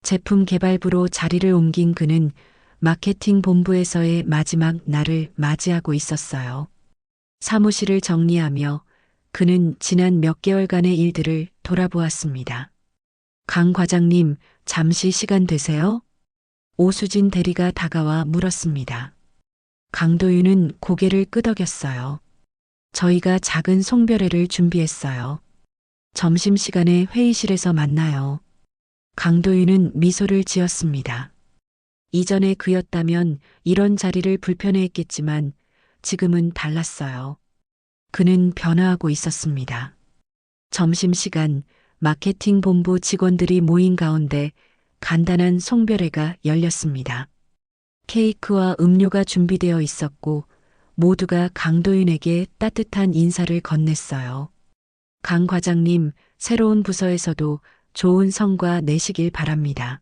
제품 개발부로 자리를 옮긴 그는 마케팅 본부에서의 마지막 날을 맞이하고 있었어요. 사무실을 정리하며 그는 지난 몇 개월간의 일들을 돌아보았습니다. 강 과장님, 잠시 시간 되세요? 오수진 대리가 다가와 물었습니다. 강도윤은 고개를 끄덕였어요. 저희가 작은 송별회를 준비했어요. 점심시간에 회의실에서 만나요. 강도윤은 미소를 지었습니다. 이전에 그였다면 이런 자리를 불편해했겠지만 지금은 달랐어요. 그는 변화하고 있었습니다. 점심시간 마케팅 본부 직원들이 모인 가운데 간단한 송별회가 열렸습니다. 케이크와 음료가 준비되어 있었고 모두가 강도윤에게 따뜻한 인사를 건넸어요. 강 과장님, 새로운 부서에서도 좋은 성과 내시길 바랍니다.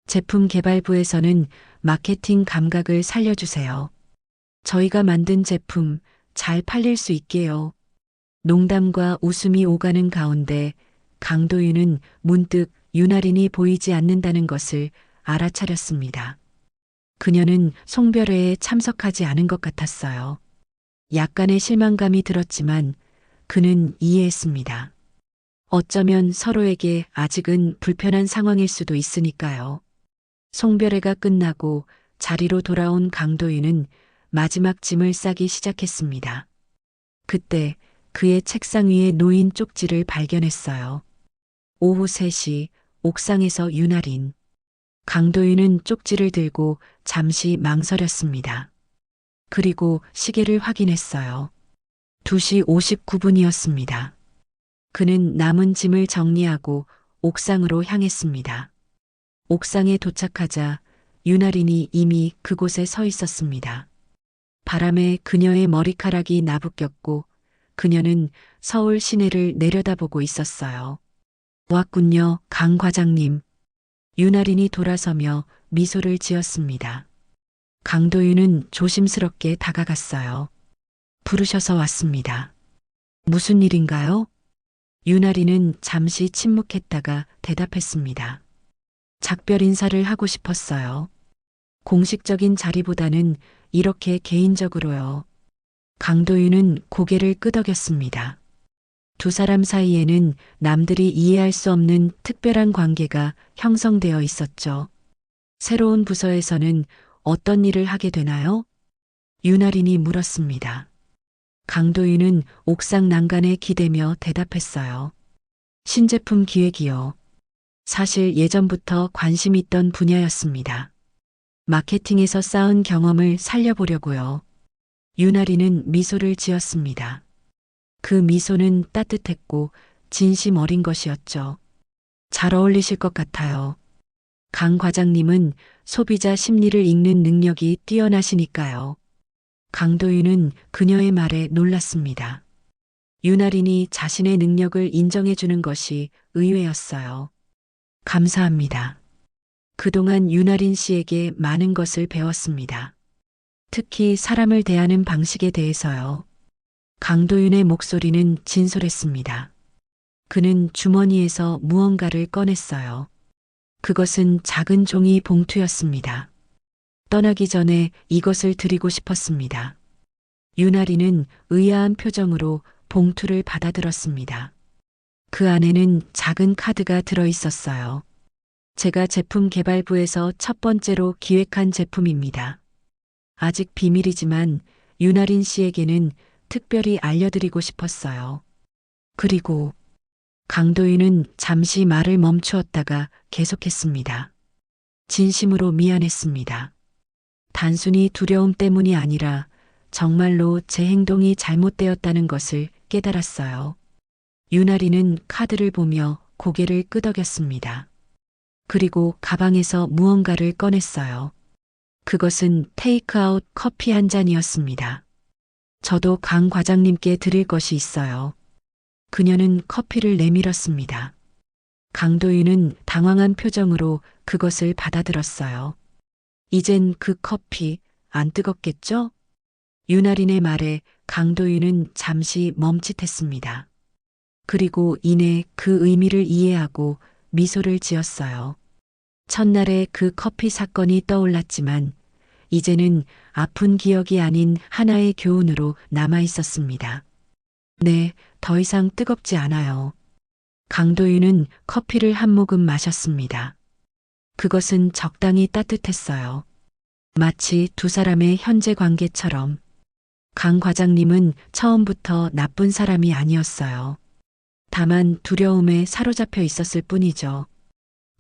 제품 개발부에서는 마케팅 감각을 살려주세요. 저희가 만든 제품 잘 팔릴 수 있게요. 농담과 웃음이 오가는 가운데 강도윤은 문득 윤아린이 보이지 않는다는 것을 알아차렸습니다. 그녀는 송별회에 참석하지 않은 것 같았어요. 약간의 실망감이 들었지만 그는 이해했습니다. 어쩌면 서로에게 아직은 불편한 상황일 수도 있으니까요. 송별회가 끝나고 자리로 돌아온 강도윤은 마지막 짐을 싸기 시작했습니다. 그때 그의 책상 위에 놓인 쪽지를 발견했어요. 오후 3시 옥상에서 윤아린. 강도윤은 쪽지를 들고 잠시 망설였습니다. 그리고 시계를 확인했어요. 2시 59분이었습니다. 그는 남은 짐을 정리하고 옥상으로 향했습니다. 옥상에 도착하자 윤아린이 이미 그곳에 서 있었습니다. 바람에 그녀의 머리카락이 나부꼈고 그녀는 서울 시내를 내려다보고 있었어요. 왔군요, 강 과장님. 윤아린이 돌아서며 미소를 지었습니다. 강도윤은 조심스럽게 다가갔어요. 부르셔서 왔습니다. 무슨 일인가요? 윤아린은 잠시 침묵했다가 대답했습니다. 작별 인사를 하고 싶었어요. 공식적인 자리보다는 이렇게 개인적으로요. 강도윤은 고개를 끄덕였습니다. 두 사람 사이에는 남들이 이해할 수 없는 특별한 관계가 형성되어 있었죠. 새로운 부서에서는 어떤 일을 하게 되나요? 윤아린이 물었습니다. 강도윤은 옥상 난간에 기대며 대답했어요. 신제품 기획이요. 사실 예전부터 관심 있던 분야였습니다. 마케팅에서 쌓은 경험을 살려보려고요. 윤아린은 미소를 지었습니다. 그 미소는 따뜻했고 진심 어린 것이었죠. 잘 어울리실 것 같아요. 강 과장님은 소비자 심리를 읽는 능력이 뛰어나시니까요. 강도윤은 그녀의 말에 놀랐습니다. 윤아린이 자신의 능력을 인정해 주는 것이 의외였어요. 감사합니다. 그동안 윤아린 씨에게 많은 것을 배웠습니다. 특히 사람을 대하는 방식에 대해서요. 강도윤의 목소리는 진솔했습니다. 그는 주머니에서 무언가를 꺼냈어요. 그것은 작은 종이 봉투였습니다. 떠나기 전에 이것을 드리고 싶었습니다. 윤아린은 의아한 표정으로 봉투를 받아들었습니다. 그 안에는 작은 카드가 들어 있었어요. 제가 제품 개발부에서 첫 번째로 기획한 제품입니다. 아직 비밀이지만 윤아린 씨에게는 특별히 알려드리고 싶었어요. 그리고 강도윤은 잠시 말을 멈추었다가 계속했습니다. 진심으로 미안했습니다. 단순히 두려움 때문이 아니라 정말로 제 행동이 잘못되었다는 것을 깨달았어요. 윤아린은 카드를 보며 고개를 끄덕였습니다. 그리고 가방에서 무언가를 꺼냈어요. 그것은 테이크아웃 커피 한 잔이었습니다. 저도 강 과장님께 드릴 것이 있어요. 그녀는 커피를 내밀었습니다. 강도윤은 당황한 표정으로 그것을 받아들었어요. 이젠 그 커피 안 뜨겁겠죠? 윤아린의 말에 강도윤은 잠시 멈칫했습니다. 그리고 이내 그 의미를 이해하고 미소를 지었어요. 첫날에 그 커피 사건이 떠올랐지만 이제는 아픈 기억이 아닌 하나의 교훈으로 남아 있었습니다. 네, 더 이상 뜨겁지 않아요. 강도윤은 커피를 한 모금 마셨습니다. 그것은 적당히 따뜻했어요. 마치 두 사람의 현재 관계처럼. 강 과장님은 처음부터 나쁜 사람이 아니었어요. 다만 두려움에 사로잡혀 있었을 뿐이죠.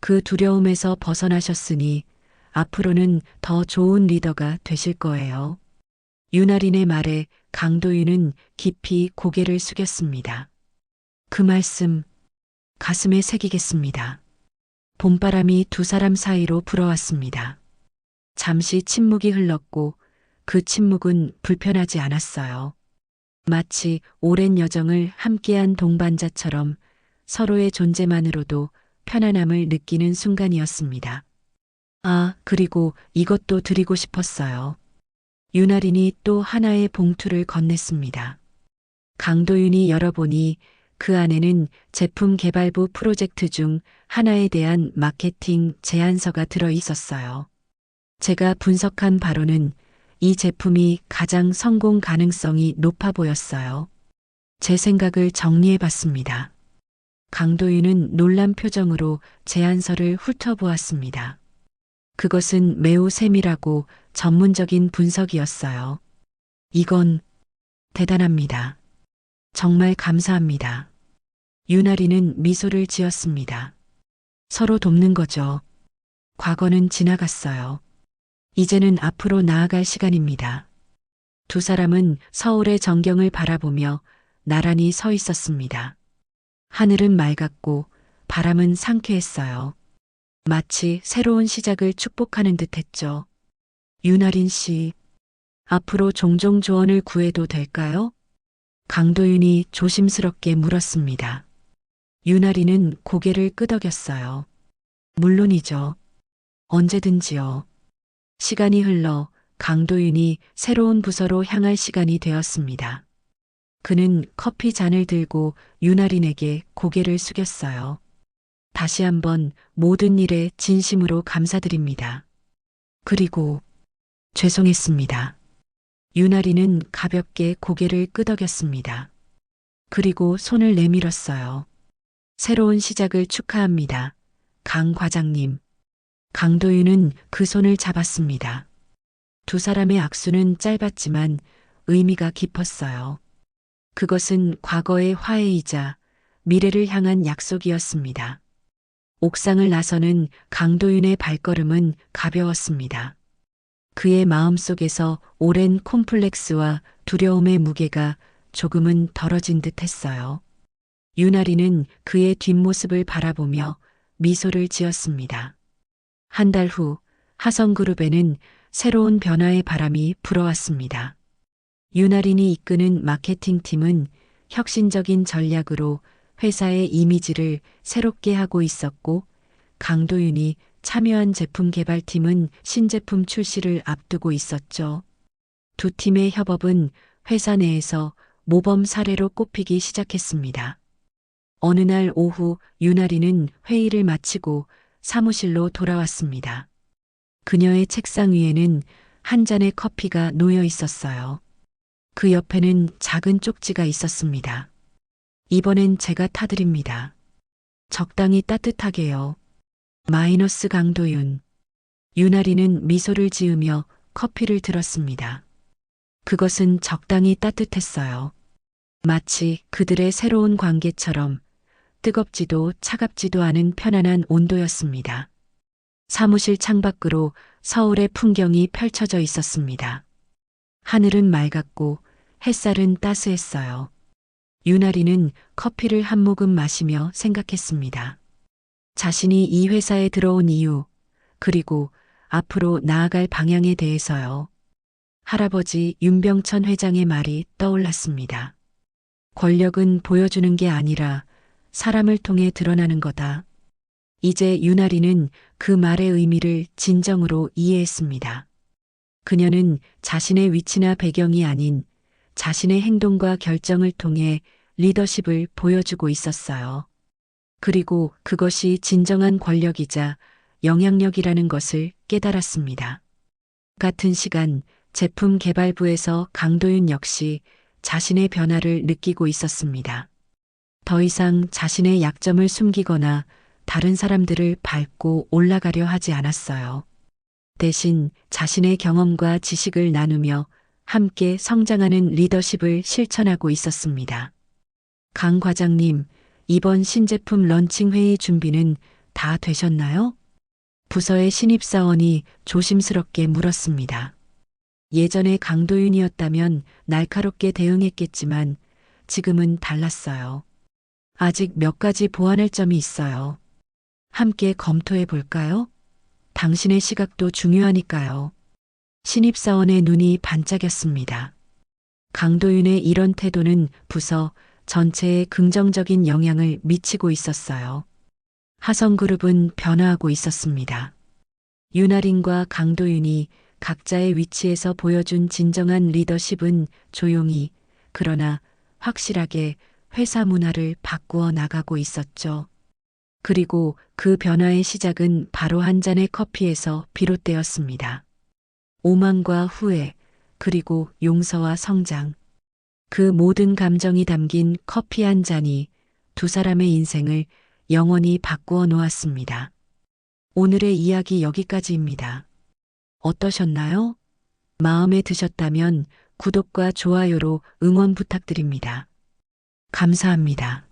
그 두려움에서 벗어나셨으니 앞으로는 더 좋은 리더가 되실 거예요. 윤아린의 말에 강도윤은 깊이 고개를 숙였습니다. 그 말씀 가슴에 새기겠습니다. 봄바람이 두 사람 사이로 불어왔습니다. 잠시 침묵이 흘렀고 그 침묵은 불편하지 않았어요. 마치 오랜 여정을 함께한 동반자처럼 서로의 존재만으로도 편안함을 느끼는 순간이었습니다. 아, 그리고 이것도 드리고 싶었어요. 윤아린이 또 하나의 봉투를 건넸습니다. 강도윤이 열어보니 그 안에는 제품 개발부 프로젝트 중 하나에 대한 마케팅 제안서가 들어 있었어요. 제가 분석한 바로는 이 제품이 가장 성공 가능성이 높아 보였어요. 제 생각을 정리해 봤습니다. 강도윤은 놀란 표정으로 제안서를 훑어보았습니다. 그것은 매우 세밀하고 전문적인 분석이었어요. 이건 대단합니다. 정말 감사합니다. 윤아리는 미소를 지었습니다. 서로 돕는 거죠. 과거는 지나갔어요. 이제는 앞으로 나아갈 시간입니다. 두 사람은 서울의 전경을 바라보며 나란히 서 있었습니다. 하늘은 맑았고 바람은 상쾌했어요. 마치 새로운 시작을 축복하는 듯 했죠. 윤아린 씨, 앞으로 종종 조언을 구해도 될까요? 강도윤이 조심스럽게 물었습니다. 윤아린은 고개를 끄덕였어요. 물론이죠. 언제든지요. 시간이 흘러 강도윤이 새로운 부서로 향할 시간이 되었습니다. 그는 커피 잔을 들고 윤아린에게 고개를 숙였어요. 다시 한번 모든 일에 진심으로 감사드립니다. 그리고 죄송했습니다. 윤아린은 가볍게 고개를 끄덕였습니다. 그리고 손을 내밀었어요. 새로운 시작을 축하합니다. 강 과장님. 강도윤은 그 손을 잡았습니다. 두 사람의 악수는 짧았지만 의미가 깊었어요. 그것은 과거의 화해이자 미래를 향한 약속이었습니다. 옥상을 나서는 강도윤의 발걸음은 가벼웠습니다. 그의 마음속에서 오랜 콤플렉스와 두려움의 무게가 조금은 덜어진 듯 했어요. 윤아리는 그의 뒷모습을 바라보며 미소를 지었습니다. 한 달 후 하성그룹에는 새로운 변화의 바람이 불어왔습니다. 윤아린이 이끄는 마케팅팀은 혁신적인 전략으로 회사의 이미지를 새롭게 하고 있었고, 강도윤이 참여한 제품 개발팀은 신제품 출시를 앞두고 있었죠. 두 팀의 협업은 회사 내에서 모범 사례로 꼽히기 시작했습니다. 어느 날 오후 윤아린은 회의를 마치고 사무실로 돌아왔습니다. 그녀의 책상 위에는 한 잔의 커피가 놓여 있었어요. 그 옆에는 작은 쪽지가 있었습니다. 이번엔 제가 타드립니다. 적당히 따뜻하게요. 마이너스 강도윤. 윤아리는 미소를 지으며 커피를 들었습니다. 그것은 적당히 따뜻했어요. 마치 그들의 새로운 관계처럼 뜨겁지도 차갑지도 않은 편안한 온도였습니다. 사무실 창밖으로 서울의 풍경이 펼쳐져 있었습니다. 하늘은 맑았고 햇살은 따스했어요. 윤아리는 커피를 한 모금 마시며 생각했습니다. 자신이 이 회사에 들어온 이유, 그리고 앞으로 나아갈 방향에 대해서요. 할아버지 윤병천 회장의 말이 떠올랐습니다. 권력은 보여주는 게 아니라 사람을 통해 드러나는 거다. 이제 윤아리는 그 말의 의미를 진정으로 이해했습니다. 그녀는 자신의 위치나 배경이 아닌 자신의 행동과 결정을 통해 리더십을 보여주고 있었어요. 그리고 그것이 진정한 권력이자 영향력이라는 것을 깨달았습니다. 같은 시간 제품 개발부에서 강도윤 역시 자신의 변화를 느끼고 있었습니다. 더 이상 자신의 약점을 숨기거나 다른 사람들을 밟고 올라가려 하지 않았어요. 대신 자신의 경험과 지식을 나누며 함께 성장하는 리더십을 실천하고 있었습니다. 강 과장님, 이번 신제품 런칭 회의 준비는 다 되셨나요? 부서의 신입사원이 조심스럽게 물었습니다. 예전에 강도윤이었다면 날카롭게 대응했겠지만 지금은 달랐어요. 아직 몇 가지 보완할 점이 있어요. 함께 검토해 볼까요? 당신의 시각도 중요하니까요. 신입사원의 눈이 반짝였습니다. 강도윤의 이런 태도는 부서 전체에 긍정적인 영향을 미치고 있었어요. 하성그룹은 변화하고 있었습니다. 윤아린과 강도윤이 각자의 위치에서 보여준 진정한 리더십은 조용히, 그러나 확실하게 회사 문화를 바꾸어 나가고 있었죠. 그리고 그 변화의 시작은 바로 한 잔의 커피에서 비롯되었습니다. 오만과 후회, 그리고 용서와 성장. 그 모든 감정이 담긴 커피 한 잔이 두 사람의 인생을 영원히 바꾸어 놓았습니다. 오늘의 이야기 여기까지입니다. 어떠셨나요? 마음에 드셨다면 구독과 좋아요로 응원 부탁드립니다. 감사합니다.